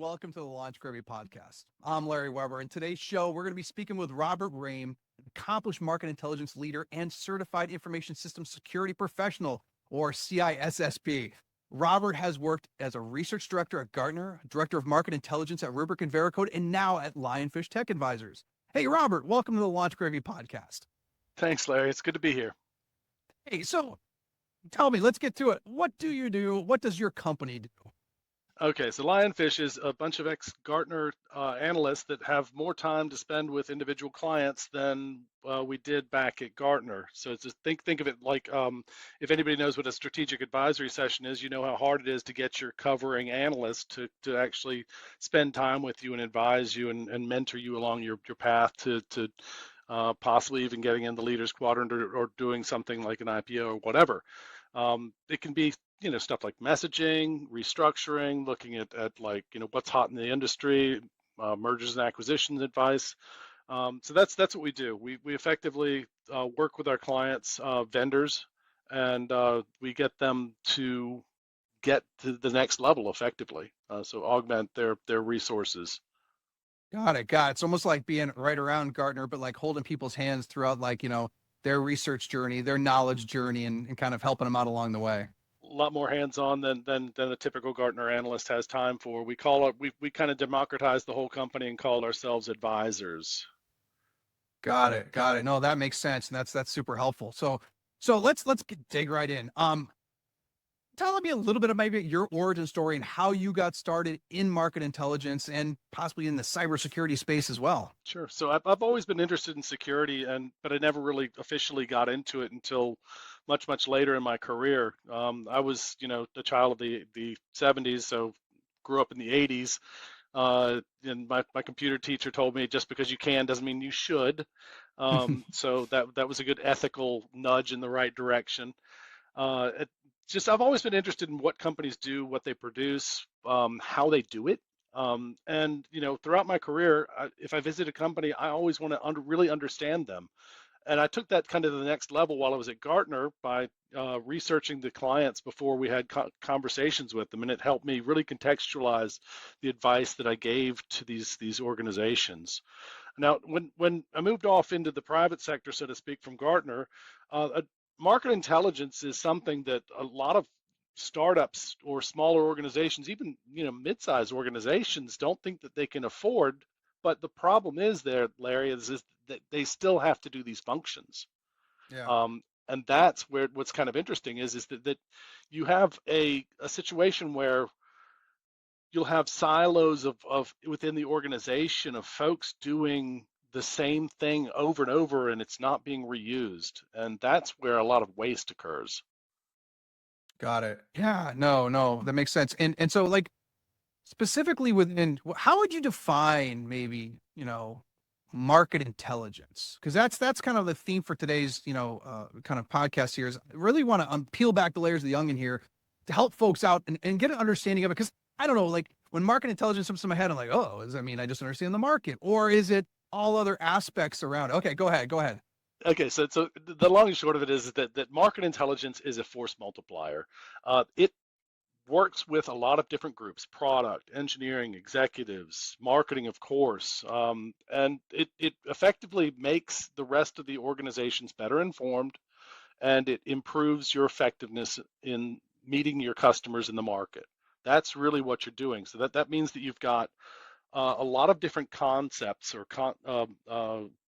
welcome to the Launch Gravy Podcast. I'm Larry Weber. In today's show, we're going to be speaking with Robert Rhame, an accomplished market intelligence leader and certified information systems security professional, or CISSP. Robert has worked as a research director at Gartner, director of market intelligence at Rubric and Veracode, and now at Lionfish Tech Advisors. Hey, Robert, welcome to the Launch Gravy Podcast. Thanks, Larry. It's good to be here. Hey, so tell me, let's get to it. What do you do? What does your company do? Okay, so Lionfish is a bunch of ex-Gartner analysts that have more time to spend with individual clients than we did back at Gartner. So just think of it like if anybody knows what a strategic advisory session is, you know how hard it is to get your covering analyst to actually spend time with you and advise you and mentor you along your path to possibly even getting in the leaders quadrant or doing something like an IPO or whatever. It can be stuff like messaging, restructuring, looking at like what's hot in the industry, mergers and acquisitions advice. So that's what we do. We effectively work with our clients, vendors, and we get them to get to the next level effectively. So augment their resources. Got it. It's almost like being right around Gartner, but like holding people's hands throughout, like, their research journey, their knowledge journey, and kind of helping them out along the way. A lot more hands-on than a typical Gartner analyst has time for. We call it we kind of democratize the whole company and call ourselves advisors. Got it. No, that makes sense, and that's super helpful. So let's dig right in. Tell me a little bit of maybe your origin story and how you got started in market intelligence and possibly in the cybersecurity space as well. Sure. So I've always been interested in security, but I never really officially got into it until much later in my career. I was the child of the 70s, so grew up in the 80s. And my computer teacher told me just because you can doesn't mean you should. So that was a good ethical nudge in the right direction. I've always been interested in what companies do, what they produce, how they do it. And throughout my career, if I visit a company, I always want to really understand them. And I took that kind of to the next level while I was at Gartner by researching the clients before we had conversations with them, and it helped me really contextualize the advice that I gave to these organizations. Now, when I moved off into the private sector, so to speak, from Gartner, market intelligence is something that a lot of startups or smaller organizations, even mid-sized organizations, don't think that they can afford. But the problem is there, Larry, is that they still have to do these functions. Yeah. And that's what's kind of interesting is that you have a situation where you'll have silos of within the organization of folks doing the same thing over and over, and it's not being reused. And that's where a lot of waste occurs. Got it. Yeah, no, that makes sense. And so like specifically within, how would you define maybe, market intelligence? Because that's kind of the theme for today's, kind of podcast here is I really want to peel back the layers of the onion here to help folks out and get an understanding of it. Because I don't know, like when market intelligence comes to my head, I'm like, oh, does that mean I just understand the market? Or is it all other aspects around it? Okay, go ahead. Okay, so the long and short of it is that market intelligence is a force multiplier. It works with a lot of different groups: product, engineering, executives, marketing, of course, and it effectively makes the rest of the organizations better informed, and it improves your effectiveness in meeting your customers in the market. That's really what you're doing. So that means that you've got a lot of different concepts or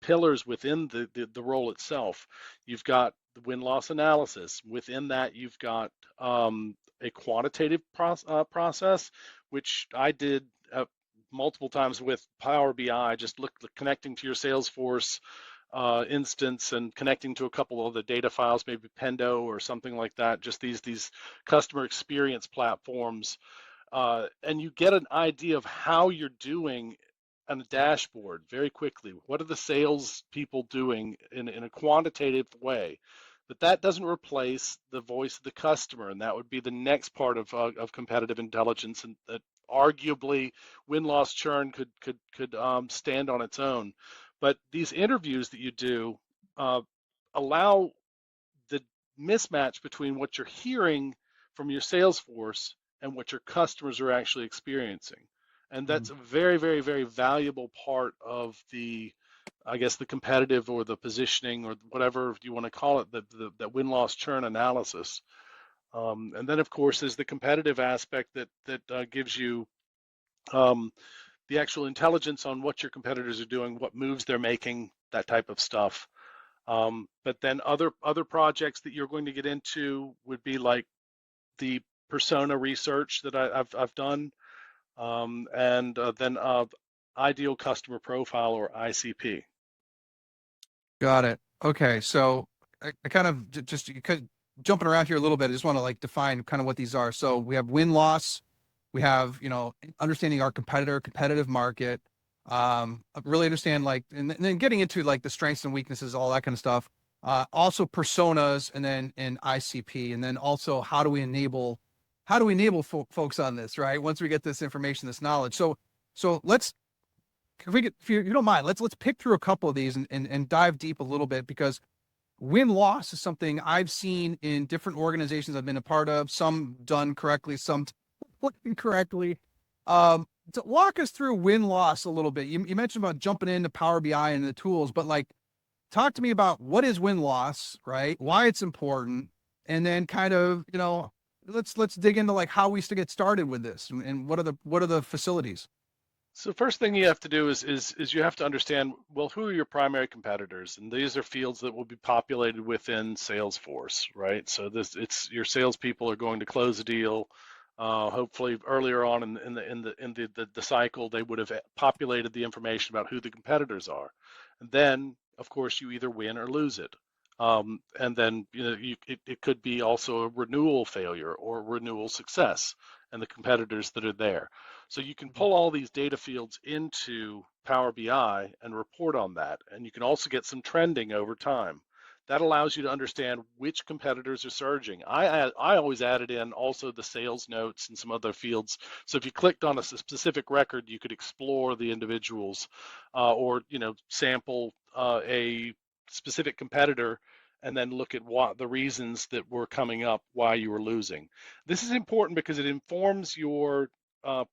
pillars within the role itself. You've got the win-loss analysis. Within that, you've got a quantitative process, which I did multiple times with Power BI, just connecting to your Salesforce instance and connecting to a couple of the data files, maybe Pendo or something like that, just these customer experience platforms. And you get an idea of how you're doing on a dashboard very quickly. What are the sales people doing in a quantitative way? But that doesn't replace the voice of the customer, and that would be the next part of competitive intelligence, and that arguably win-loss churn could stand on its own. But these interviews that you do allow the mismatch between what you're hearing from your sales force and what your customers are actually experiencing. And Mhm. that's a very, very, very valuable part of the, I guess, the competitive or the positioning or whatever you want to call it, that win-loss churn analysis. And then, of course, there's the competitive aspect that gives you um, the actual intelligence on what your competitors are doing, what moves they're making, that type of stuff. But then other projects that you're going to get into would be like the persona research that I've done, and then ideal customer profile or ICP. Got it. Okay. So I kind of just jumping around here a little bit. I just want to like define kind of what these are. So we have win loss. We have, understanding our competitive market. Really understand like, and then getting into like the strengths and weaknesses, all that kind of stuff. Also personas and then ICP, and then also how do we enable folks on this, right? Once we get this information, this knowledge. So let's, if you don't mind, let's pick through a couple of these and dive deep a little bit, because win loss is something I've seen in different organizations I've been a part of, some done correctly, some incorrectly. To walk us through win loss a little bit. You mentioned about jumping into Power BI and the tools, but like talk to me about what is win loss, right? Why it's important, and then kind of, let's dig into like how we used to get started with this, and what are the facilities? So first thing you have to do is you have to understand, well, who are your primary competitors? And these are fields that will be populated within Salesforce, right? So it's your salespeople are going to close a deal. Hopefully earlier on in the cycle, they would have populated the information about who the competitors are. And then, of course, you either win or lose it. And then it could be also a renewal failure or renewal success and the competitors that are there. So you can pull all these data fields into Power BI and report on that. And you can also get some trending over time. That allows you to understand which competitors are surging. I always added in also the sales notes and some other fields. So if you clicked on a specific record, you could explore the individuals, or sample a specific competitor and then look at what the reasons that were coming up why you were losing. This is important because it informs your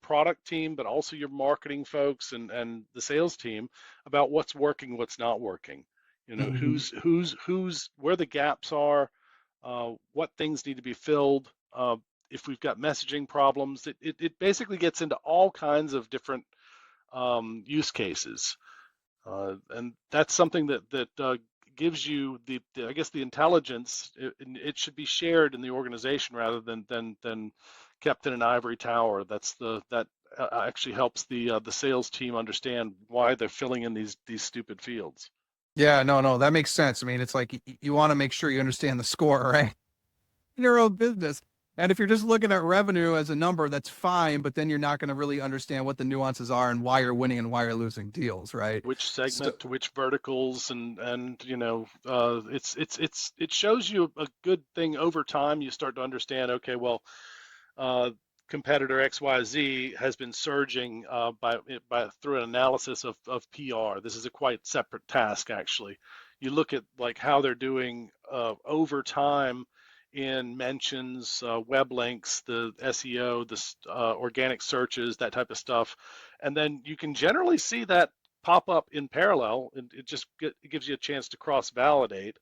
product team, but also your marketing folks and the sales team about what's working, what's not working. Mhm. Who's where the gaps are, what things need to be filled. If we've got messaging problems, it basically gets into all kinds of different use cases. And that's something that gives you I guess the intelligence. It should be shared in the organization rather than kept in an ivory tower. That actually helps the sales team understand why they're filling in these stupid fields. Yeah, no, that makes sense. I mean, it's like you want to make sure you understand the score, right? In your own business. And if you're just looking at revenue as a number, that's fine, but then you're not going to really understand what the nuances are and why you're winning and why you're losing deals, right? Which So, segment to which verticals, and it shows you a good thing over time. You start to understand, okay, well, uh, competitor XYZ has been surging by through an analysis of PR. This is a quite separate task, actually. You look at like how they're doing over time in mentions, web links, the SEO, the organic searches, that type of stuff, and then you can generally see that pop up in parallel, and it gives you a chance to cross-validate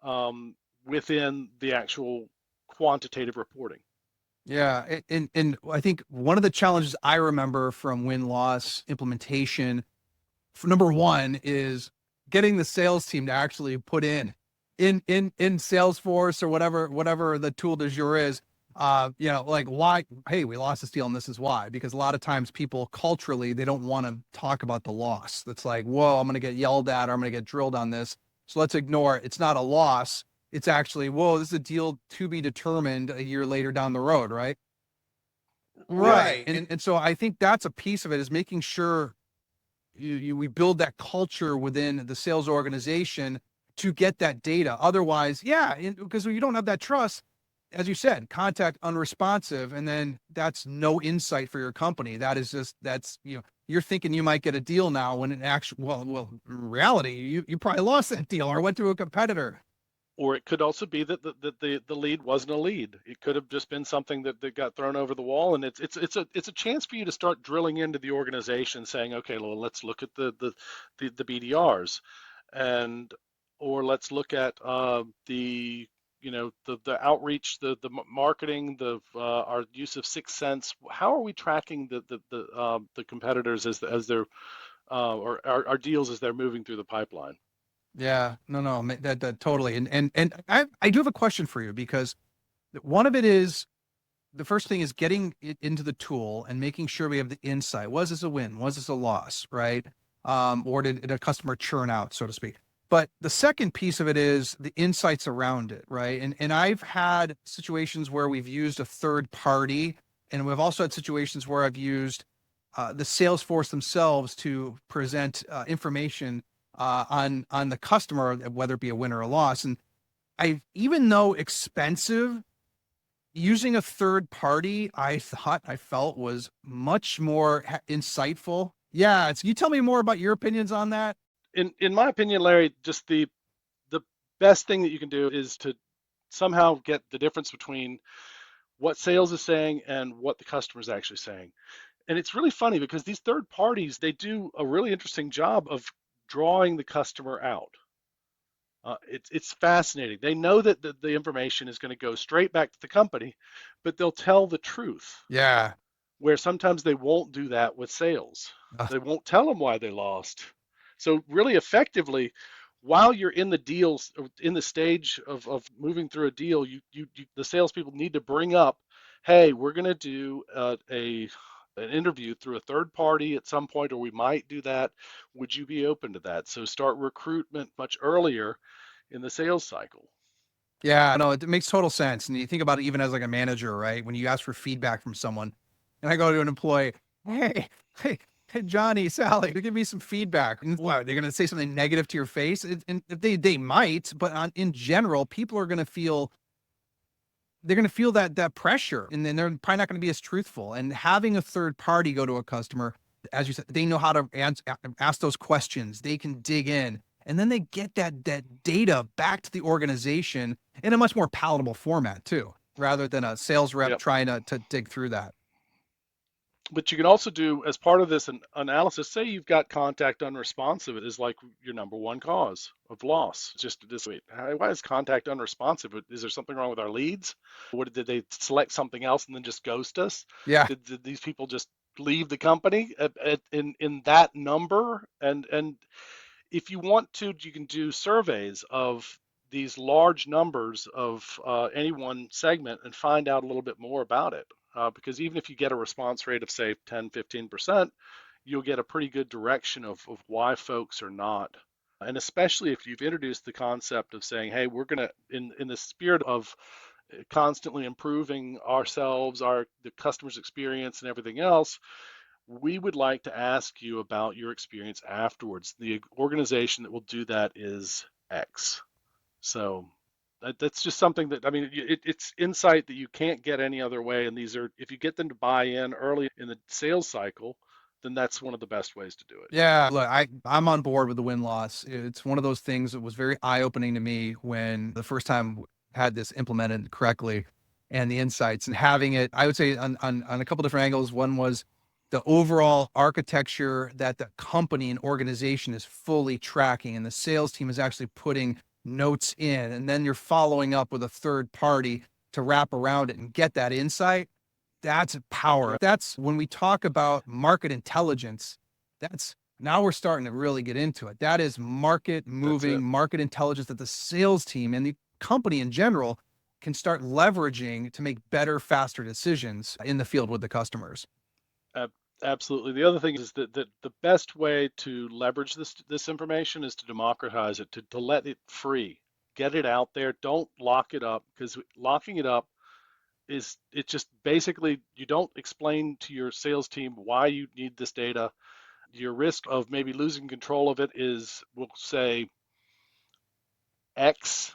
um, within the actual quantitative reporting. yeah, and I think one of the challenges I remember from win-loss implementation, for number one, is getting the sales team to actually put in Salesforce or whatever the tool du jour is. Like why? Hey, we lost this deal, and this is why. Because a lot of times people culturally they don't want to talk about the loss. That's like, whoa, I'm going to get yelled at or I'm going to get drilled on this. So let's ignore it. It's not a loss. It's actually, whoa, this is a deal to be determined a year later down the road, right? Right. Right. And so I think that's a piece of it, is making sure we build that culture within the sales organization to get that data. Otherwise, yeah, because when you don't have that trust, as you said, contact unresponsive, and then that's no insight for your company. That is just you're thinking you might get a deal now when in actual, in reality, you probably lost that deal or went to a competitor. Or it could also be that the lead wasn't a lead. It could have just been something that got thrown over the wall, and it's a chance for you to start drilling into the organization, saying, okay, well, let's look at the BDRs, and or let's look at the the outreach, the marketing, our use of Sixth Sense. How are we tracking the competitors as they're or our deals as they're moving through the pipeline? Yeah, no, that totally. And I do have a question for you, because one of it is, the first thing is getting it into the tool and making sure we have the insight. Was this a win? Was this a loss? Right? Or did a customer churn out, so to speak? But the second piece of it is the insights around it, right? And I've had situations where we've used a third party, and we've also had situations where I've used the Salesforce themselves to present information on the customer, whether it be a win or a loss. And even though expensive, using a third party, I felt was much more insightful. Yeah, you tell me more about your opinions on that. In my opinion, Larry, just the best thing that you can do is to somehow get the difference between what sales is saying and what the customer is actually saying. And it's really funny because these third parties, they do a really interesting job of drawing the customer out. It's fascinating. They know that the information is going to go straight back to the company, but they'll tell the truth, Yeah. where sometimes they won't do that with sales. Uh, They won't tell them why they lost. So really effectively, while you're in the deals, in the stage of moving through a deal, the salespeople need to bring up, hey, we're going to do an interview through a third party at some point, or we might do that. Would you be open to that? So start recruitment much earlier in the sales cycle. yeah, no, it makes total sense. And you think about it even as like a manager, right? When you ask for feedback from someone, and I go to an employee, hey, hey, Johnny, Sally, give me some feedback. And what, they're going to say something negative to your face? And they might, but in general, people are going to feel, they're going to feel that pressure, and then they're probably not going to be as truthful. And having a third party go to a customer, as you said, they know how to ask those questions. They can dig in, and then they get that data back to the organization in a much more palatable format too, rather than a sales rep Yep. trying to dig through that. But you can also do, as part of this analysis, say you've got contact unresponsive is like your number one cause of loss. Just this week, why is contact unresponsive? Is there something wrong with our leads? What did they select something else and then just ghost us? Yeah, Did these people just leave the company in that number? And if you want to, you can do surveys of these large numbers of any one segment and find out a little bit more about it. Because even if you get a response rate of, say, 10, 15%, you'll get a pretty good direction of why folks are not. And especially if you've introduced the concept of saying, hey, we're going to, in the spirit of constantly improving ourselves, the customer's experience and everything else, we would like to ask you about your experience afterwards. The organization that will do that is X. So that's just something that, I mean, it's insight that you can't get any other way. And these are, if you get them to buy in early in the sales cycle, then that's one of the best ways to do it. yeah. Look, I'm on board with the win loss. It's one of those things that was very eye opening to me when the first time had this implemented correctly, and the insights and having it. I would say on a couple different angles. One was the overall architecture that the company and organization is fully tracking, and the sales team is actually putting notes in, and then you're following up with a third party to wrap around it and get that insight. That's power. Yep. That's when we talk about market intelligence. That's now we're starting to really get into it. That is market That's moving, it. market intelligence that the sales team and the company in general can start leveraging to make better, faster decisions in the field with the customers. Absolutely. The other thing is that the best way to leverage this information is to democratize it, to let it free, get it out there. Don't lock it up, because locking it up is, it just basically, you don't explain to your sales team why you need this data. Your risk of maybe losing control of it is, we'll say, X.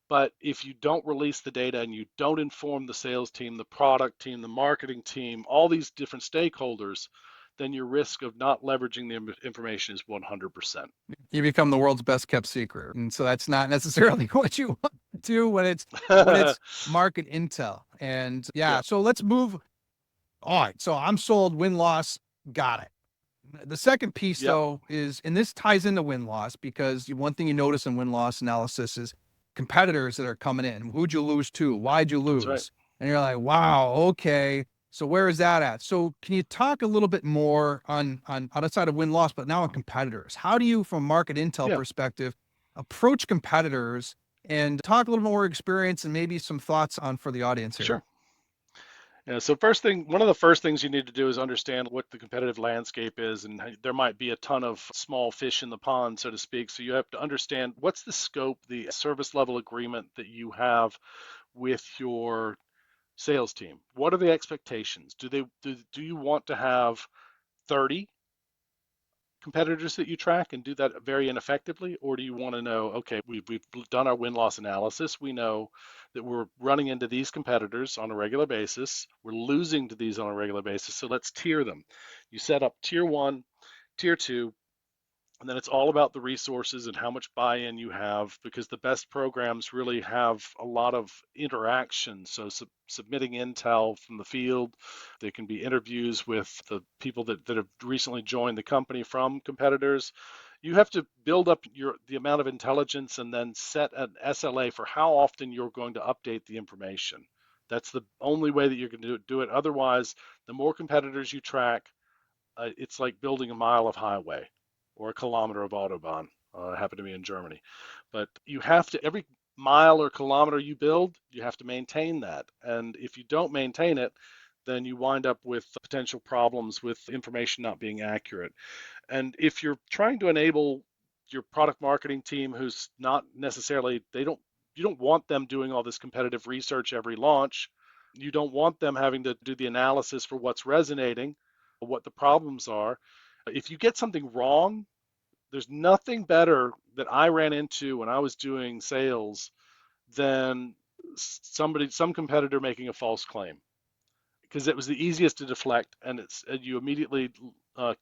But if you don't release the data and you don't inform the sales team, the product team, the marketing team, all these different stakeholders, then your risk of not leveraging the information is 100%. You become the world's best kept secret. And so that's not necessarily what you want. to when it's market intel. And yeah, Yeah, so let's move. All right. So I'm sold, win loss. Got it. The second piece, yep, though, is, and this ties into win loss, because one thing you notice in win loss analysis is competitors that are coming in. Who'd you lose to? Why'd you that's right. lose? And you're like, wow, okay. So where is that at? So can you talk a little bit more on outside of win loss, but now on competitors? How do you, from a market intel Yeah, perspective, approach competitors, and talk a little more experience and maybe some thoughts on for the audience here? sure. Yeah, so one of the first things you need to do is understand what the competitive landscape is, and there might be a ton of small fish in the pond, so to speak. So you have to understand what's the scope, the service level agreement that you have with your sales team. What are the expectations? Do you want to have 30 competitors that you track and do that very ineffectively? Or do you want to know, okay, we've done our win-loss analysis. We know that we're running into these competitors on a regular basis. We're losing to these on a regular basis. So let's tier them. You set up tier one, tier two, and then it's all about the resources and how much buy-in you have, because the best programs really have a lot of interaction. So submitting intel from the field, there can be interviews with the people that have recently joined the company from competitors. You have to build up the amount of intelligence and then set an SLA for how often you're going to update the information. That's the only way that you're going to do it. Otherwise, the more competitors you track, it's like building a mile of highway or a kilometer of Autobahn. I happen to be in Germany. But you have to, every mile or kilometer you build, you have to maintain that. And if you don't maintain it, then you wind up with potential problems with information not being accurate. And if you're trying to enable your product marketing team, who's not necessarily, you don't want them doing all this competitive research every launch. You don't want them having to do the analysis for what's resonating, what the problems are. If you get something wrong, there's nothing better that I ran into when I was doing sales than some competitor making a false claim, because it was the easiest to deflect, and you immediately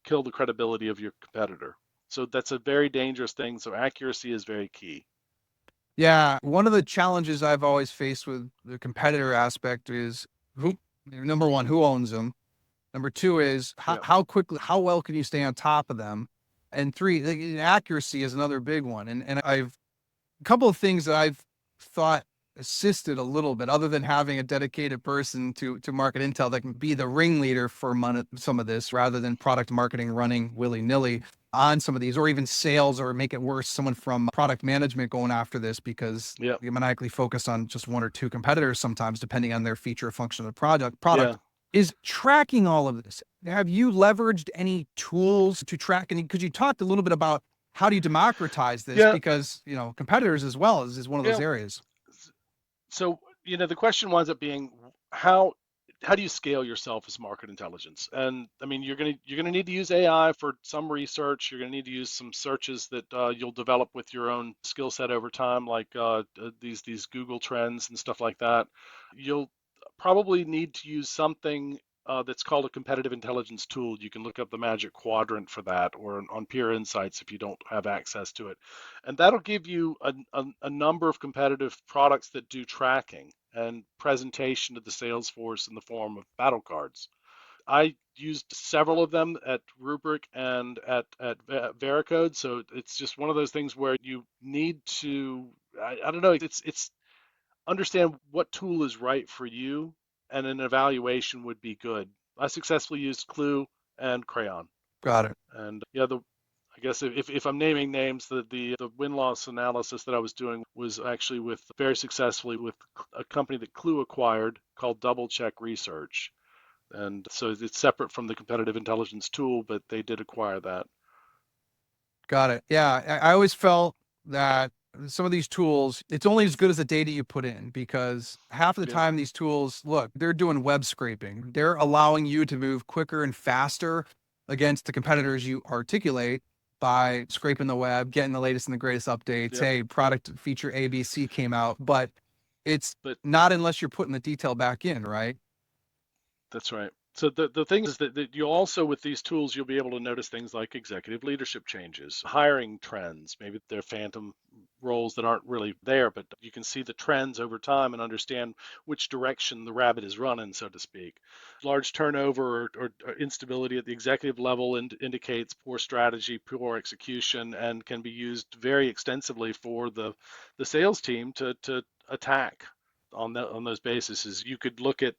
kill the credibility of your competitor. So that's a very dangerous thing. So accuracy is very key. Yeah, one of the challenges I've always faced with the competitor aspect is who, number one, who owns them? Number two is Yeah, how quickly, how well can you stay on top of them? And three, accuracy is another big one. And I've a couple of things that I've thought assisted a little bit, other than having a dedicated person to market intel that can be the ringleader for some of this, rather than product marketing running willy nilly on some of these, or even sales, or make it worse, someone from product management going after this because yeah, they maniacally focus on just one or two competitors sometimes, depending on their feature or function of the product yeah, is tracking all of this. Have you leveraged any tools to track any? Because you talked a little bit about how do you democratize this, yeah, because competitors as well is one of those yeah. areas. So, the question winds up being how how do you scale yourself as market intelligence? And I mean, you're gonna need to use AI for some research. You're gonna need to use some searches that you'll develop with your own skill set over time, like these Google Trends and stuff like that. You'll probably need to use something that's called a competitive intelligence tool. You can look up the Magic Quadrant for that, or on Peer Insights if you don't have access to it, and that'll give you a number of competitive products that do tracking and presentation to the sales force in the form of battle cards. I used several of them at Rubric and at Veracode, so it's just one of those things where you need to, I don't know, it's understand what tool is right for you, and an evaluation would be good. I successfully used Clue and Crayon, Got it. and yeah, I guess if I'm naming names, the win-loss analysis that I was doing was actually with very successfully with a company that Clue acquired called Double Check Research. And so it's separate from the competitive intelligence tool, but they did acquire that. Got it. Yeah, I always felt that some of these tools, it's only as good as the data you put in, because half of the Yeah, time these tools, look, they're doing web scraping. They're allowing you to move quicker and faster against the competitors you articulate by scraping the web, getting the latest and the greatest updates. yep, Hey, yep. product feature ABC came out, but it's But not unless you're putting the detail back in, right? that's right. So the thing is that you also, with these tools, you'll be able to notice things like executive leadership changes, hiring trends, maybe they're phantom roles that aren't really there, but you can see the trends over time and understand which direction the rabbit is running, so to speak. Large turnover or instability at the executive level indicates poor strategy, poor execution, and can be used very extensively for the sales team to attack on those bases. You could look at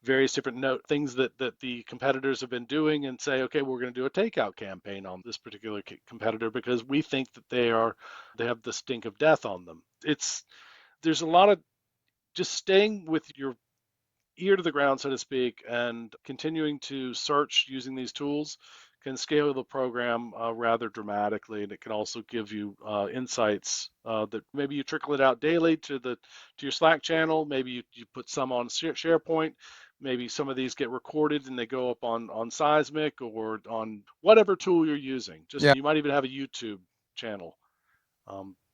various different things that the competitors have been doing and say, okay, we're going to do a takeout campaign on this particular competitor because we think that they have the stink of death on them. There's a lot of just staying with your ear to the ground, so to speak, and continuing to search using these tools can scale the program rather dramatically, and it can also give you insights that maybe you trickle it out daily to your Slack channel. Maybe you put some on SharePoint. Maybe some of these get recorded and they go up on Seismic or on whatever tool you're using. Just Yeah. you might even have a YouTube channel.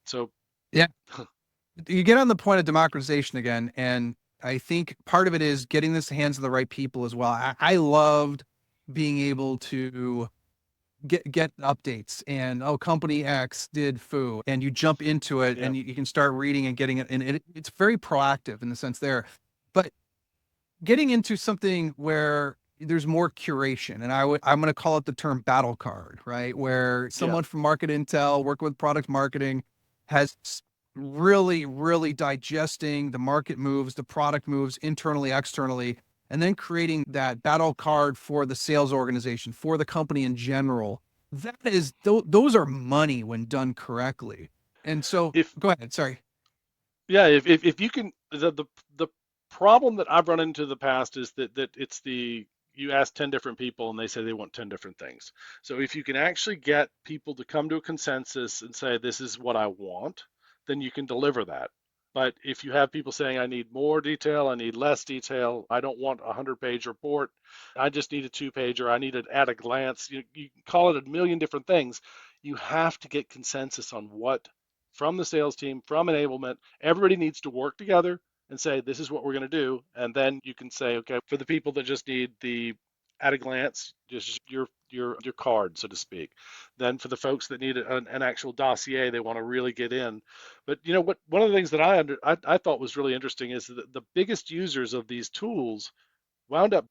So Yeah. You get on the point of democratization again, and I think part of it is getting this in the hands of the right people as well. I loved being able to get updates and, oh, company X did foo, and you jump into it yeah, and you can start reading and getting it, and it's very proactive in the sense there. But getting into something where there's more curation, and I'm going to call it the term battle card, right? Where yeah, someone from market intel working with product marketing has really digesting the market moves, the product moves internally, externally, and then creating that battle card for the sales organization, for the company in general. That is, those are money when done correctly. And so if go ahead. Sorry. Yeah, if you can, the problem that I've run into in the past is that it's you ask 10 different people and they say they want 10 different things. So if you can actually get people to come to a consensus and say this is what I want, then you can deliver that. But if you have people saying I need more detail, I need less detail, I don't want a 100-page report, I just need a 2-page, or I need it at a glance, you can call it a million different things. You have to get consensus on what from the sales team, from enablement. Everybody needs to work together and say, this is what we're going to do. And then you can say, okay, for the people that just need the at a glance, just your card, so to speak. Then for the folks that need an actual dossier, they want to really get in. But you know what? One of the things that I thought was really interesting is that the biggest users of these tools wound up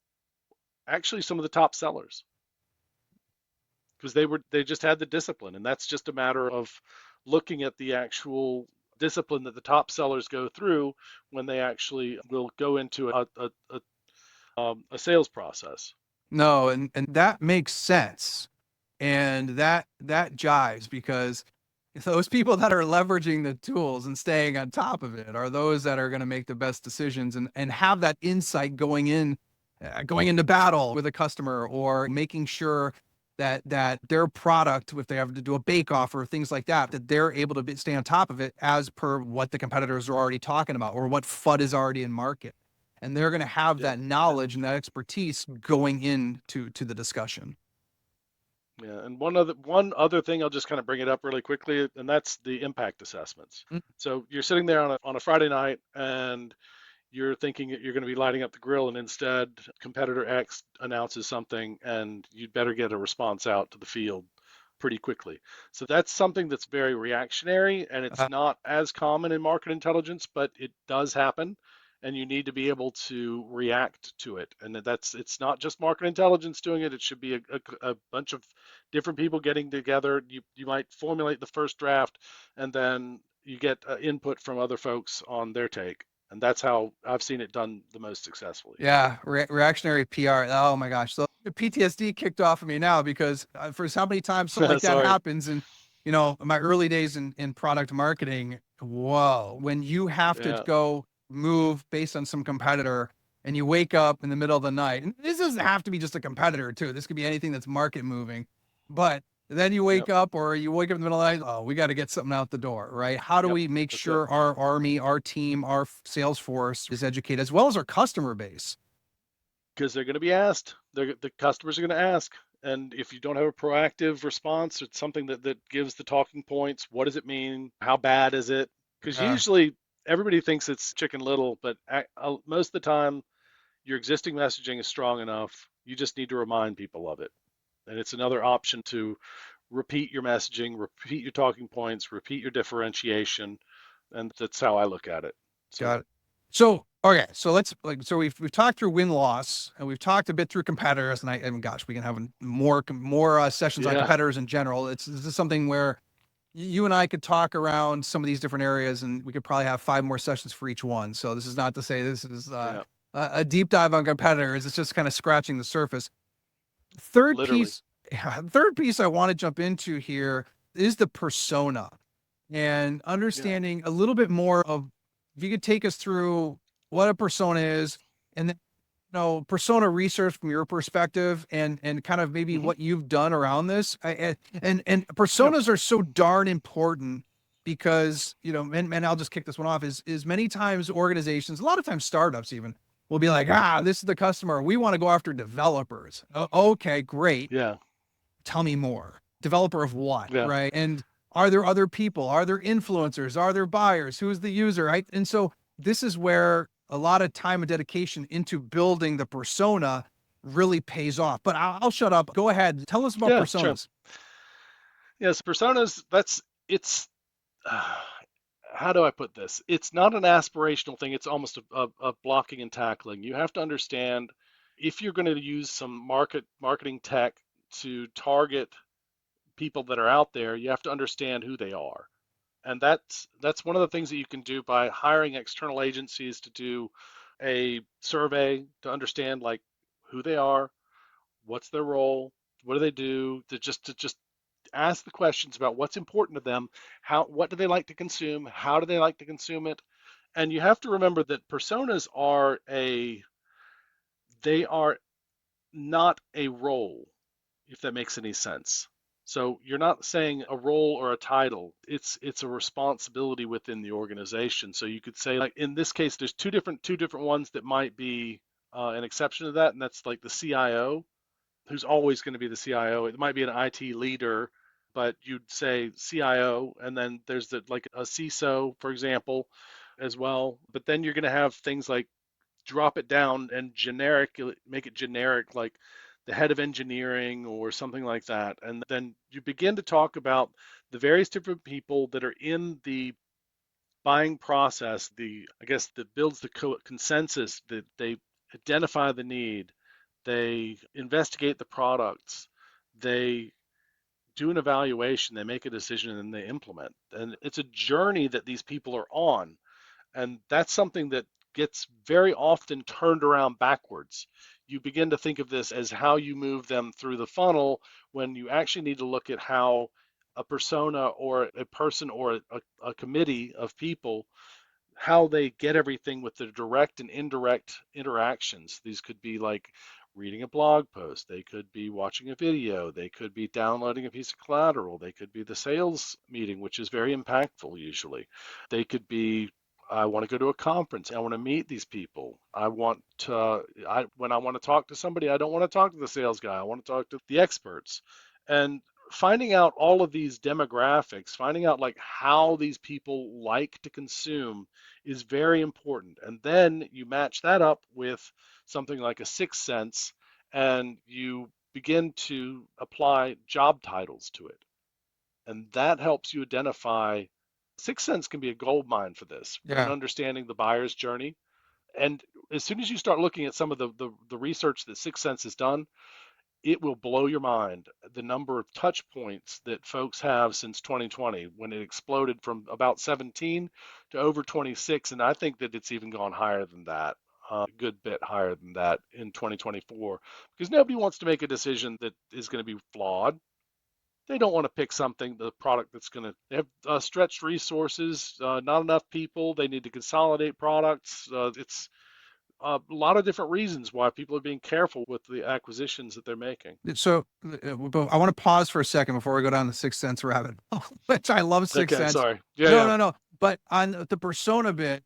actually some of the top sellers because they just had the discipline, and that's just a matter of looking at the actual discipline that the top sellers go through when they actually will go into a sales process. No, and that makes sense. And that jives because those people that are leveraging the tools and staying on top of it are those that are going to make the best decisions and have that insight going into battle with a customer, or making sure that their product, if they have to do a bake off or things like that, that they're able to stay on top of it as per what the competitors are already talking about or what FUD is already in market. And they're going to have Yeah, that and knowledge and that expertise going into the discussion. yeah, and one other thing I'll just kind of bring it up really quickly, and that's the impact assessments. Mm. So you're sitting there on a Friday night and you're thinking that you're going to be lighting up the grill, and instead competitor X announces something and you'd better get a response out to the field pretty quickly. So that's something that's very reactionary, and it's Uh, not as common in market intelligence, but it does happen, and you need to be able to react to it. And it's not just market intelligence doing it. It should be a bunch of different people getting together. You might formulate the first draft, and then you get input from other folks on their take. And that's how I've seen it done the most successfully. Yeah, reactionary PR. Oh my gosh. So the PTSD kicked off of me now because for so many times something like that Sorry. happens. And, in my early days in product marketing, whoa, when you have to Yeah. go move based on some competitor and you wake up in the middle of the night, and this doesn't have to be just a competitor too. This could be anything that's market moving, but then you Yep. wake up or you wake up in the middle of the night, oh, we got to get something out the door, right? How do Yep. we make That's it. sure our army, our team, our sales force is educated as well as our customer base? Because they're going to be asked. The customers are going to ask. And if you don't have a proactive response, it's something that gives the talking points. What does it mean? How bad is it? Because Uh, usually everybody thinks it's Chicken Little, but most of the time, your existing messaging is strong enough. You just need to remind people of it. And it's another option to repeat your messaging, repeat your talking points, repeat your differentiation, and that's how I look at it. So Got it. So, okay, so so we've talked through win-loss, and we've talked a bit through competitors, and gosh, we can have more sessions on yeah, competitors in general. This is something where you and I could talk around some of these different areas, and we could probably have 5 more sessions for each one. So this is not to say this is yeah, a deep dive on competitors. It's just kind of scratching the surface. Third literally. piece, third piece I want to jump into here is the persona and Yeah. understanding a little bit more of, if you could take us through what a persona is, and then, persona research from your perspective, and kind of maybe hmm what you've done around this. And Yeah. personas are so darn important because, and I'll just kick this one off, is many times organizations, a lot of times startups even, will be like, this is the customer. We want to go after developers. Okay, great. Yeah. Tell me more. Developer of what, Yeah. right? And are there other people? Are there influencers? Are there buyers? Who's the user, right? And so this is where a lot of time and dedication into building the persona really pays off. But I'll shut up. Go ahead. Tell us about Yeah. Sure. personas. Yes. Personas. It's. Uh, how do I put this? It's not an aspirational thing. It's almost a blocking and tackling. You have to understand if you're going to use some marketing tech to target people that are out there, you have to understand who they are. And that's one of the things that you can do by hiring external agencies to do a survey to understand like who they are, what's their role, what do they do, to just ask the questions about what's important to them, what do they like to consume, how do they like to consume it. And you have to remember that personas they are not a role, if that makes any sense. So you're not saying a role or a title. It's a responsibility within the organization. So you could say, like in this case, there's two different ones that might be an exception to that, and that's like the CIO, who's always going to be the CIO. It might be an IT leader, but you'd say CIO, and then there's like a CISO, for example, as well. But then you're going to have things like drop it down and make it generic, like the head of engineering or something like that. And then you begin to talk about the various different people that are in the buying process, I guess, that builds the consensus, that they identify the need, they investigate the products, they do an evaluation, they make a decision, and then they implement. And it's a journey that these people are on, and that's something that gets very often turned around backwards. You begin to think of this as how you move them through the funnel when you actually need to look at how a persona or a person or a committee of people, how they get everything with the direct and indirect interactions. These could be like reading a blog post, they could be watching a video, they could be downloading a piece of collateral, they could be the sales meeting, which is very impactful usually. They could be, I want to go to a conference, I want to meet these people. When I want to talk to somebody, I don't want to talk to the sales guy, I want to talk to the experts. And finding out all of these demographics, finding out like how these people like to consume is very important. And then you match that up with something like a sixth sense, and you begin to apply job titles to it. And that helps you identify. Sixth sense can be a gold mine for this, and Yeah. understanding the buyer's journey. And as soon as you start looking at some of the research that Sixth Sense has done, it will blow your mind the number of touch points that folks have since 2020, when it exploded from about 17 to over 26. And I think that it's even gone higher than that, a good bit higher than that in 2024, because nobody wants to make a decision that is going to be flawed. They don't want to pick the product that's going to, they have stretched resources, not enough people. They need to consolidate products. It's a lot of different reasons why people are being careful with the acquisitions that they're making. So but I want to pause for a second before we go down the Sixth Sense rabbit hole, which I love Sixth Okay, Sense. sorry. Yeah, No, yeah. no, no. But on the persona bit,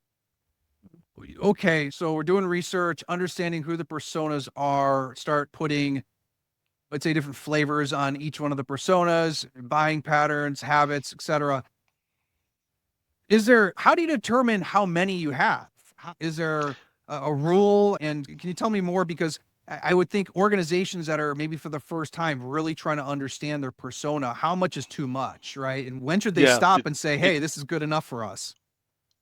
okay, so we're doing research, understanding who the personas are, start putting, let's say, different flavors on each one of the personas, buying patterns, habits, etc. How do you determine how many you have? Is there a rule? And can you tell me more? Because I would think organizations that are maybe for the first time really trying to understand their persona, how much is too much, right? And when should they Yeah, stop and say, it hey, this is good enough for us?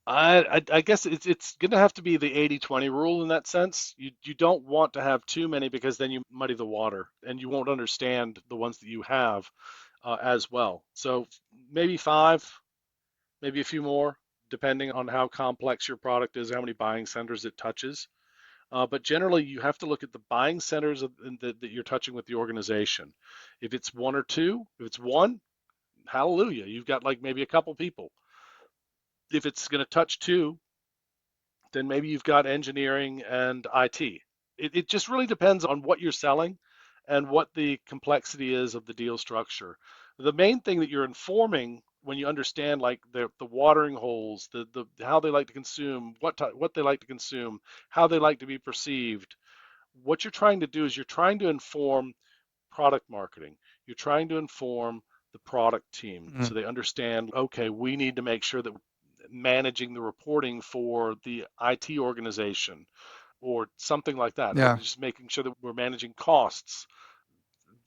I guess it's going to have to be the 80-20 rule in that sense. You don't want to have too many because then you muddy the water and you won't understand the ones that you have as well. So maybe five, maybe a few more, depending on how complex your product is, how many buying centers it touches. But generally, you have to look at the buying centers that you're touching with the organization. If it's one or two, if it's one, hallelujah, you've got like maybe a couple people. If it's going to touch two, then maybe you've got engineering and IT. It just really depends on what you're selling and what the complexity is of the deal structure. The main thing that you're informing when you understand like the watering holes, the how they like to consume, what they like to consume, how they like to be perceived. What you're trying to do is you're trying to inform product marketing. You're trying to inform the product team Mm, so they understand, okay, we need to make sure that managing the reporting for the IT organization or something like that, or yeah. just making sure that we're managing costs.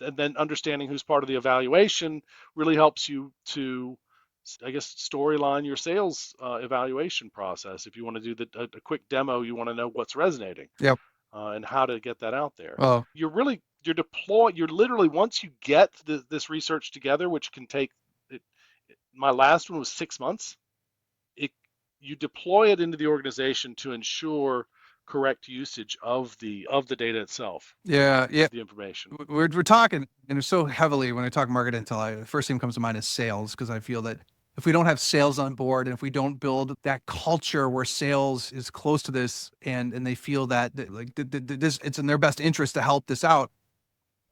And then understanding who's part of the evaluation really helps you to, I guess, storyline your sales evaluation process. If you want to do a quick demo, you want to know what's resonating Yep. and how to get that out there. Oh, You're literally, once you get this research together, which can take, it, my last one was 6 months. It, you deploy it into the organization to ensure correct usage of the data itself, yeah. Yeah. the information. We're talking, and it's so heavily when I talk market intel, the first thing that comes to mind is sales, because I feel that if we don't have sales on board and if we don't build that culture where sales is close to this and they feel that like this, it's in their best interest to help this out,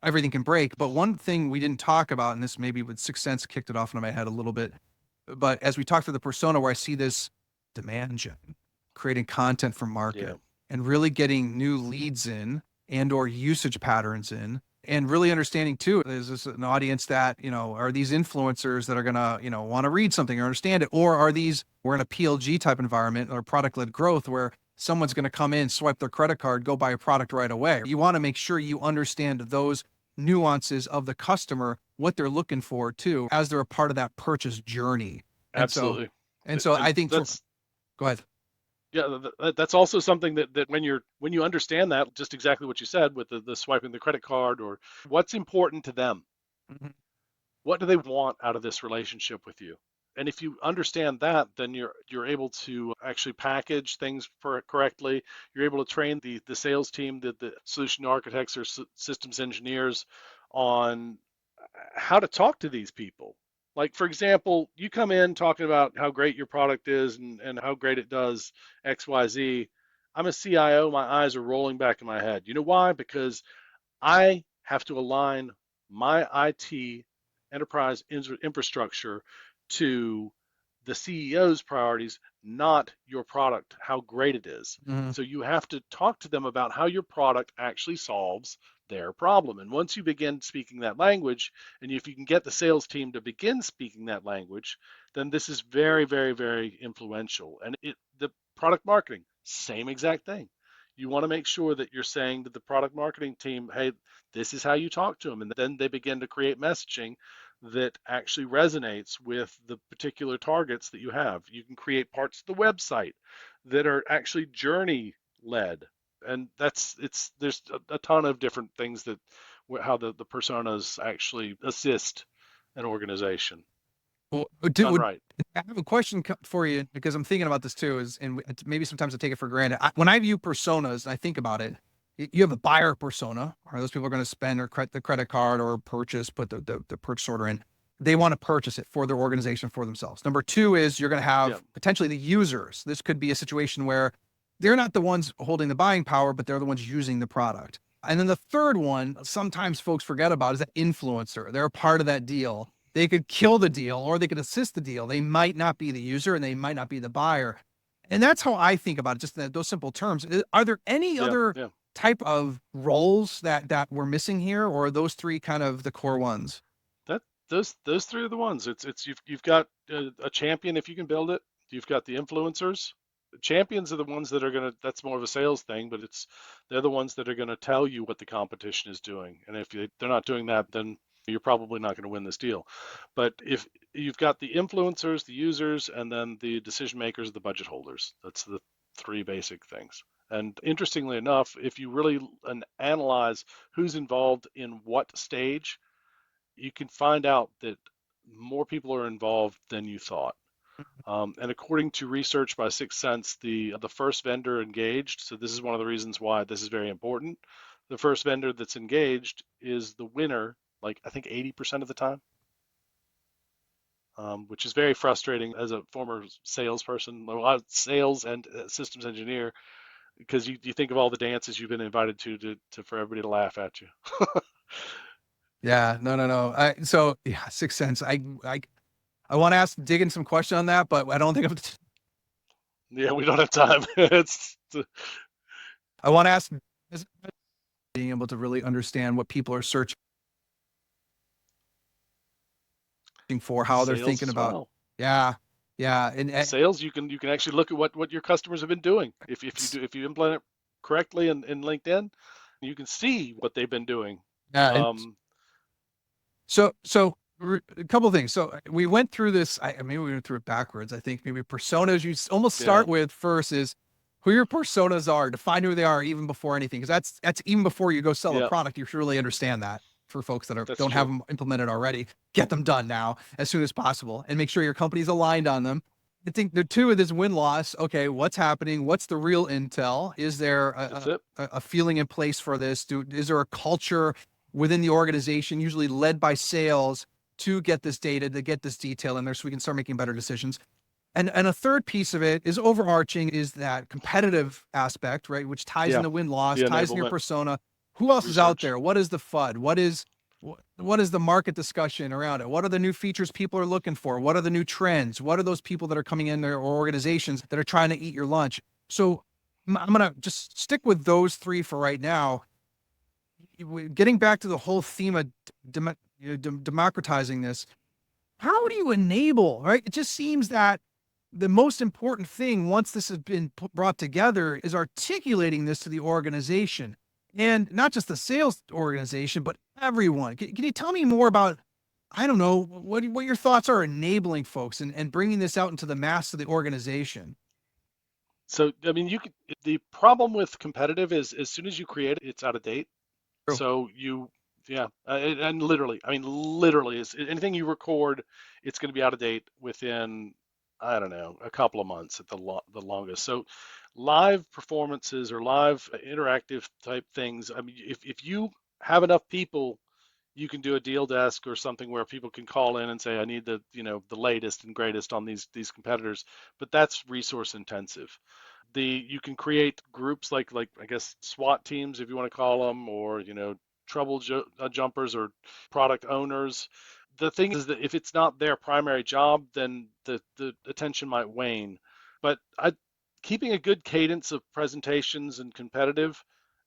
everything can break. But one thing we didn't talk about, and this maybe with Sixth Sense kicked it off in my head a little bit, but as we talk through the persona, where I see this demand gen, creating content for Yeah, market and really getting new leads in and or usage patterns in, and really understanding too, is this an audience that, are these influencers that are gonna, want to read something or understand it, or are these, we're in a PLG type environment or product led growth where someone's going to come in, swipe their credit card, go buy a product right away. You want to make sure you understand those nuances of the customer, what they're looking for too, as they're a part of that purchase journey. And so, absolutely. and so And I think for, that's go ahead. yeah, that's also something that when you understand that, just exactly what you said with the swiping the credit card, or what's important to them. Mhm. What do they want out of this relationship with you? And if you understand that, then you're able to actually package things correctly. You're able to train the sales team, the solution architects or systems engineers on how to talk to these people. Like, for example, you come in talking about how great your product is and how great it does XYZ. I'm a CIO, my eyes are rolling back in my head. You know why? Because I have to align my IT enterprise infrastructure to the CEO's priorities, not your product, how great it is. Mhm. So you have to talk to them about how your product actually solves their problem. And once you begin speaking that language, and if you can get the sales team to begin speaking that language, then this is very, very, very influential. And the product marketing, same exact thing. You want to make sure that you're saying to the product marketing team, hey, this is how you talk to them. And then they begin to create messaging that actually resonates with the particular targets that you have. You can create parts of the website that are actually journey led. And there's a ton of different things that how the personas actually assist an organization Well, done right. I have a question for you because I'm thinking about this too. And maybe sometimes I take it for granted. When I view personas and I think about it, you have a buyer persona, or those people are going to spend or the credit card or purchase, put the purchase order in. They want to purchase it for their organization, for themselves. Number two is you're going to Yeah, have potentially the users. This could be a situation where they're not the ones holding the buying power, but they're the ones using the product. And then the third one, sometimes folks forget about, is that influencer. They're a part of that deal. They could kill the deal or they could assist the deal. They might not be the user and they might not be the buyer. And that's how I think about it, just those simple terms. Are there any yeah, other yeah. type of roles that we're missing here, or are those three kind of the core ones? That those three are the ones. It's you've got a champion if you can build it. You've got the influencers champions are the ones that are going to, that's more of a sales thing, but they're the ones that are going to tell you what the competition is doing. And if they're not doing that, then you're probably not going to win this deal. But if you've got the influencers, the users, and then the decision makers, the budget holders, that's the three basic things. And interestingly enough, if you really analyze who's involved in what stage, you can find out that more people are involved than you thought. And according to research by Sixth Sense, the first vendor engaged, so this is one of the reasons why this is very important. The first vendor that's engaged is the winner, like I think 80% of the time, which is very frustrating as a former salesperson, sales and systems engineer, because you think of all the dances you've been invited to for everybody to laugh at you. Yeah, no. So yeah, Sixth Sense. I want to dig in some question on that, but I don't think Yeah, we don't have time. I want to ask, is being able to really understand what people are searching for, how they're Sales thinking as about. well. Yeah, yeah, and Sales, you can actually look at what your customers have been doing. If you implement it correctly in LinkedIn, you can see what they've been doing. yeah, and Um, so a couple of things. So we went through this. Maybe we went through it backwards. I think maybe personas you almost yeah, start with first is who your personas are, define who they are even before anything, because that's even before you go sell a yeah, product. You should really understand that. For folks that that's don't have true. them implemented already, get them done now as soon as possible, and make sure your company's aligned on them. I think the two of this win loss. Okay, what's happening? What's the real intel? Is there That's it. a feeling in place for this? Is there a culture within the organization, usually led by sales, to get this data, to get this detail in there, so we can start making better decisions? And a third piece of it is overarching, is that competitive aspect, right? Which ties Yeah, into win loss, the ties in your enablement persona. Who else is out research. there? What is the FUD? What is the market discussion around it? What are the new features people are looking for? What are the new trends? What are those people that are coming in there, or organizations that are trying to eat your lunch? So I'm gonna just stick with those three for right now. Getting back to the whole theme of democratizing this, how do you enable, right? It just seems that the most important thing, once this has been brought together, is articulating this to the organization, and not just the sales organization, but everyone. Can you tell me more about, I don't know, what your thoughts are enabling folks and bringing this out into the mass of the organization? So I mean, the problem with competitive is as soon as you create it, it's out of date. True. So yeah, and literally, I mean, literally, is anything you record, it's going to be out of date within, I don't know, a couple of months at the longest. So, live performances or live interactive type things. I mean, if you have enough people, you can do a deal desk or something where people can call in and say, I need the latest and greatest on these competitors. But that's resource intensive. You can create groups like I guess SWAT teams, if you want to call them, or trouble jumpers or product owners. The thing is that if it's not their primary job, then the attention might wane. But keeping a good cadence of presentations and competitive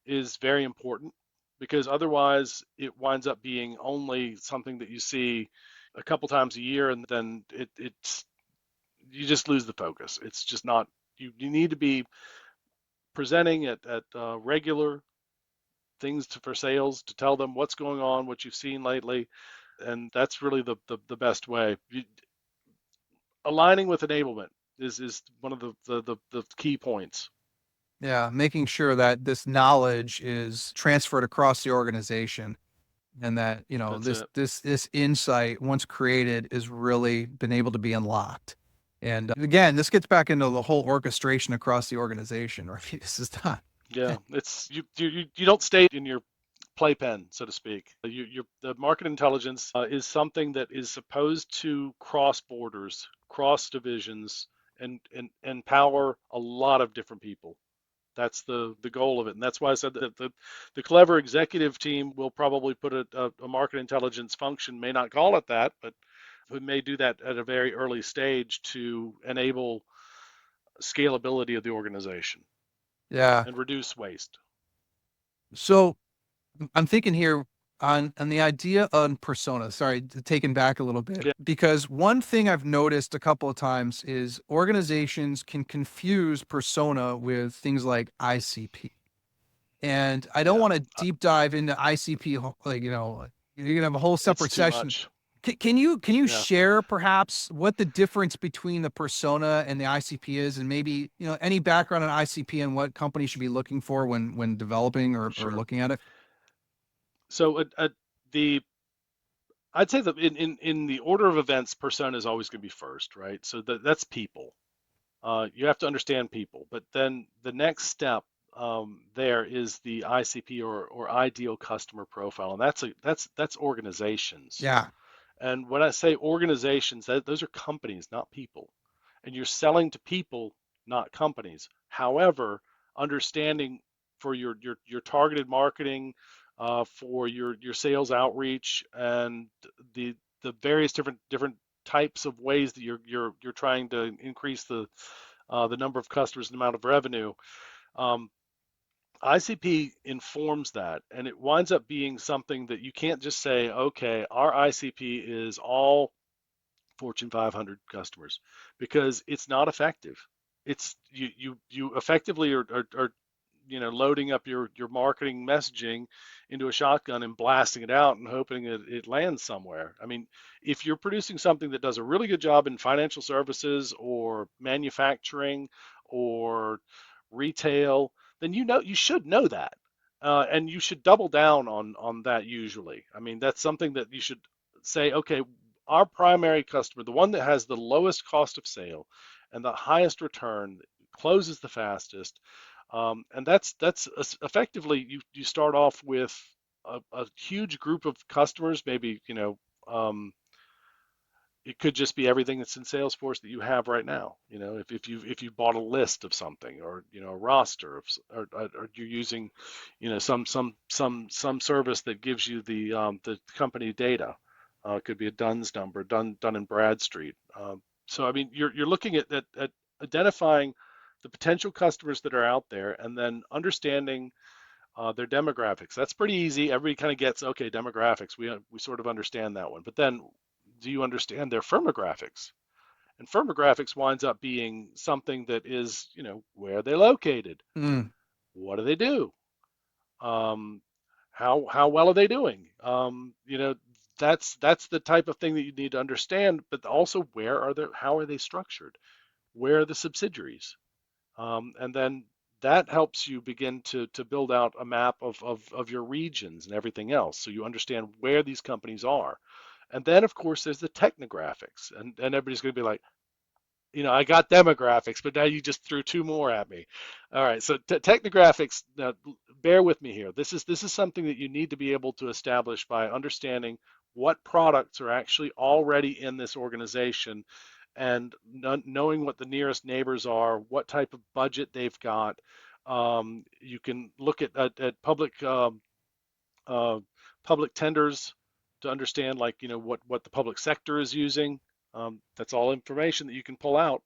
is very important, because otherwise it winds up being only something that you see a couple times a year, and then it's you just lose the focus. It's just not, you need to be presenting at regular things for sales, to tell them what's going on, what you've seen lately, and that's really the best way. Aligning with enablement is one of the key points. Yeah, making sure that this knowledge is transferred across the organization, and that That's this it. this insight, once created, is really been able to be unlocked. And again, this gets back into the whole orchestration across the organization, right? This is not. Yeah, it's you don't stay in your playpen, so to speak. The market intelligence is something that is supposed to cross borders, cross divisions, and empower a lot of different people. That's the goal of it, and that's why I said that the clever executive team will probably put a market intelligence function, may not call it that, but we may do that at a very early stage to enable scalability of the organization Yeah. and reduce waste. So I'm thinking here, on the idea on persona, sorry, taken back a little bit, Yeah, because one thing I've noticed a couple of times is organizations can confuse persona with things like ICP. And I don't yeah. want to deep dive into ICP, like, you're gonna have a whole It's separate too session. much. Can you Yeah, share perhaps what the difference between the persona and the ICP is, and maybe any background on ICP and what companies should be looking for when developing or sure. looking at it? So the I'd say that in the order of events, persona is always going to be first, right? So that's people. You have to understand people, but then the next step there is the ICP or ideal customer profile, and that's organizations. Yeah. And when I say organizations, those are companies, not people. And you're selling to people, not companies. However, understanding for your targeted marketing, for your sales outreach, and the the various different types of ways that you're trying to increase the number of customers and amount of revenue. Um, ICP informs that, and it winds up being something that you can't just say, okay, our ICP is all Fortune 500 customers, because it's not effective. It's you effectively are loading up your marketing messaging into a shotgun and blasting it out and hoping it lands somewhere. I mean, if you're producing something that does a really good job in financial services or manufacturing or retail, then you should know that. And you should double down on that usually. I mean, that's something that you should say, okay, our primary customer, the one that has the lowest cost of sale and the highest return, closes the fastest, and that's effectively you start off with a huge group of customers, maybe it could just be everything that's in Salesforce that you have right now. If you bought a list of something, or a roster of, or you're using, some service that gives you the company data. It could be a Dunn's number, Dun and Bradstreet. So I mean, you're looking at identifying the potential customers that are out there, and then understanding their demographics. That's pretty easy. Everybody kind of gets, okay, demographics. We sort of understand that one. But then, do you understand their firmographics? And firmographics winds up being something that is, where are they located? Mm, What do they do? Um, how well are they doing? That's the type of thing that you need to understand. But also, where are they? How are they structured? Where are the subsidiaries? And then that helps you begin to build out a map of your regions and everything else, so you understand where these companies are. And then, of course, there's the technographics, and everybody's going to be like, I got demographics, but now you just threw two more at me. All right, so technographics. Now, bear with me here. This is something that you need to be able to establish by understanding what products are actually already in this organization, and knowing what the nearest neighbors are, what type of budget they've got. You can look at uh, public tenders to understand, like, what the public sector is using. That's all information that you can pull out.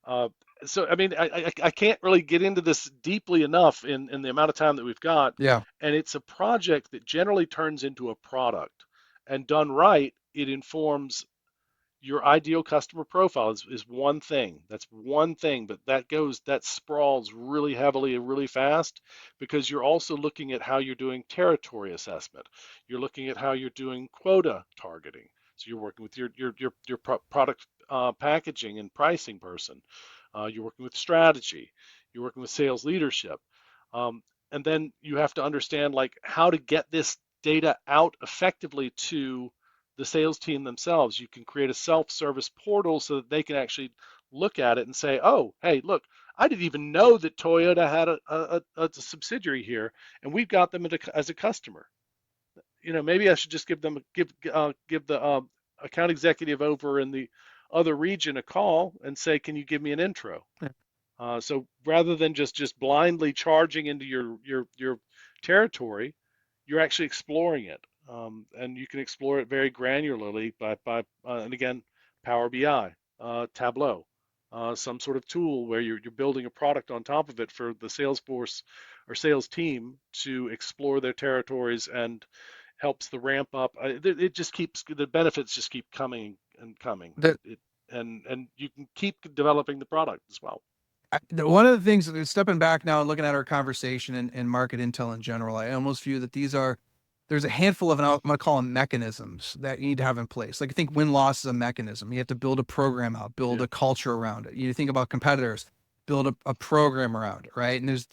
uh, so I mean, I can't really get into this deeply enough in the amount of time that we've got, yeah. and it's a project that generally turns into a product, and done right, it informs your ideal customer profile is one thing. That's one thing, but that sprawls really heavily and really fast, because you're also looking at how you're doing territory assessment. You're looking at how you're doing quota targeting. So you're working with your product packaging and pricing person. You're working with strategy. You're working with sales leadership. Um, and then you have to understand, like, how to get this data out effectively to the sales team themselves. You can create a self-service portal so that they can actually look at it and say, "Oh, hey, look, I didn't even know that Toyota had a subsidiary here, and we've got them as a customer. Maybe I should just give the account executive over in the other region a call and say, can you give me an intro?" So rather than just blindly charging into your territory, you're actually exploring it, and you can explore it very granularly and again, Power BI, Tableau, some sort of tool where you're building a product on top of it for the Salesforce or sales team to explore their territories helps the ramp up. It just keeps, the benefits just keep coming and coming. That And you can keep developing the product as well. one of the things, stepping back now and looking at our conversation and market intel in general, I almost view that there's a handful of, I'm going to call them mechanisms that you need to have in place. Like I think win-loss is a mechanism. You have to build a program out, build Yeah, a culture around it. You think about competitors, build a program around it, right? And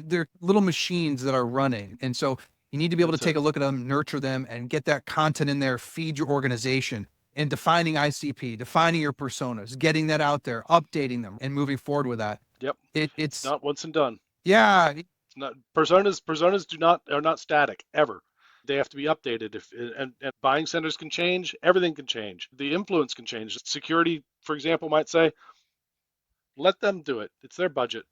they're little machines that are running. And so you need to be able to that's take it. a look at them, nurture them, and get that content in there, feed your organization, and defining ICP, defining your personas, getting that out there, updating them, and moving forward with that. Yep. It's It's not once and done. yeah, It's not, personas are not static ever. They have to be updated. If and buying centers can change, everything can change. The influence can change. Security, for example, might say, let them do it. It's their budget.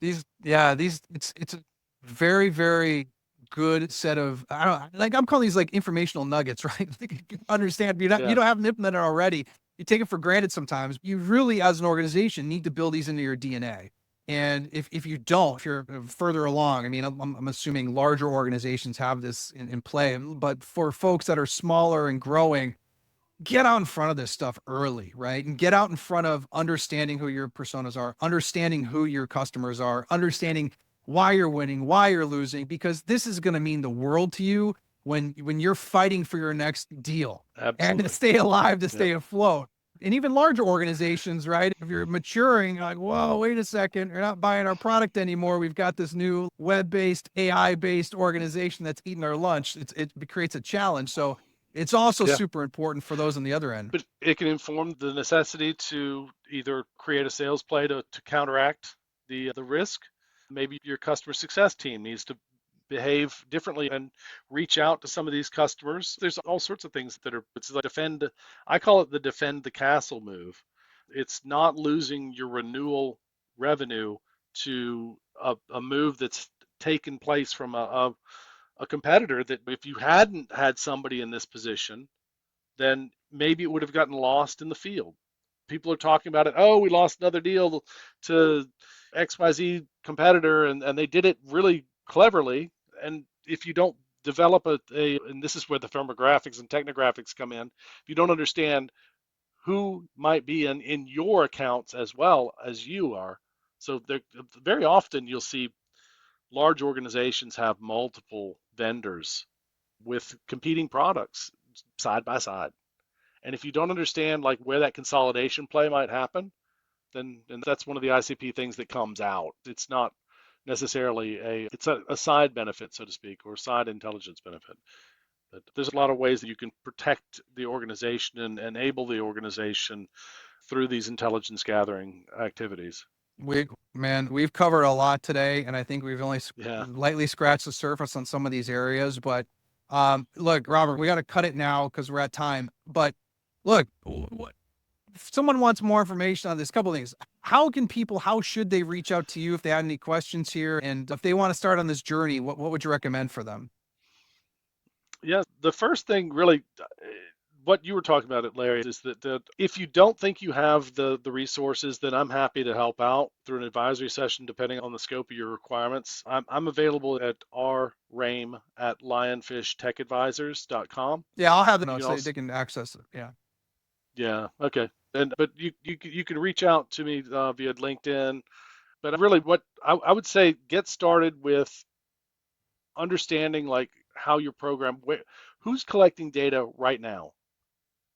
these it's a very, very good set of, I don't like, I'm calling these like informational nuggets, right? Like, you understand, you Yeah. don't have them implemented already. You take it for granted sometimes. You really, as an organization, need to build these into your DNA. And if you don't, if you're further along, I mean, I'm assuming larger organizations have this in play, but for folks that are smaller and growing, get out in front of this stuff early, right? And get out in front of understanding who your personas are, understanding who your customers are, understanding why you're winning, why you're losing, because this is going to mean the world to you when you're fighting for your next deal and to Absolutely. stay alive, to Yep. stay afloat. And even larger organizations, right? If you're maturing, you're like, whoa, wait a second, you're not buying our product anymore. We've got this new web-based, AI-based organization that's eating our lunch. It creates a challenge. So it's also Yeah. super important for those on the other end. But it can inform the necessity to either create a sales play to counteract the risk. Maybe your customer success team needs to behave differently and reach out to some of these customers. There's all sorts of things that are, it's like defend, I call it the defend the castle move. It's not losing your renewal revenue to a move that's taken place from a competitor, that if you hadn't had somebody in this position, then maybe it would have gotten lost in the field. People are talking about it. Oh, we lost another deal to XYZ competitor, and they did it really cleverly. And if you don't develop and this is where the firmographics and technographics come in, if you don't understand who might be in your accounts as well as you are, so very often you'll see large organizations have multiple vendors with competing products side by side. And if you don't understand like where that consolidation play might happen, then and that's one of the ICP things that comes out. It's not necessarily it's a side benefit, so to speak, or side intelligence benefit. But there's a lot of ways that you can protect the organization and enable the organization through these intelligence gathering activities. We've covered a lot today, and I think we've only Yeah. lightly scratched the surface on some of these areas. But look, Robert, we got to cut it now because we're at time. But look, if someone wants more information on this, couple things. How should they reach out to you if they had any questions here? And if they want to start on this journey, what would you recommend for them? Yeah, the first thing really, what you were talking about it, Larry, is that if you don't think you have the resources, then I'm happy to help out through an advisory session, depending on the scope of your requirements. I'm available at rrhame at lionfishtechadvisors.com. Yeah, I'll have the You can notes. also, They can access it. Yeah. yeah, okay. And but you can reach out to me via LinkedIn. But really, what I would say, get started with understanding like how your program, who's collecting data right now.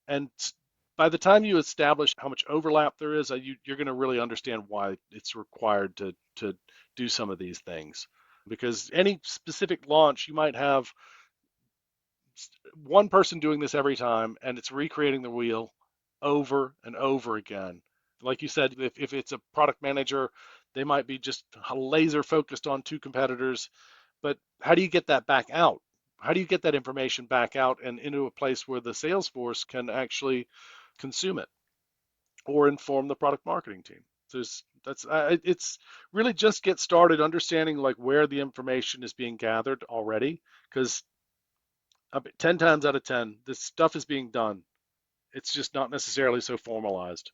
And by the time you establish how much overlap there is, you're going to really understand why it's required to do some of these things. Because any specific launch, you might have one person doing this every time, and it's recreating the wheel over and over again. Like you said, if it's a product manager, they might be just laser focused on two competitors. But how do you get that back out? How do you get that information back out and into a place where the sales force can actually consume it or inform the product marketing team? It's really just get started understanding like where the information is being gathered already, because 10 times out of 10, this stuff is being done. It's just not necessarily so formalized.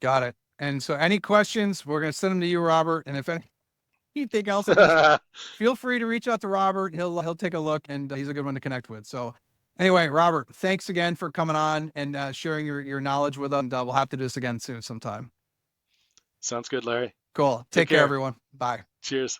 Got it. And so any questions, we're going to send them to you, Robert. And if any, anything else on this, feel free to reach out to Robert. He'll take a look, and he's a good one to connect with. So anyway, Robert, thanks again for coming on and sharing your knowledge with us. And we'll have to do this again soon sometime. Sounds good, Larry. Cool. Take Take care, care. everyone. Bye. Cheers.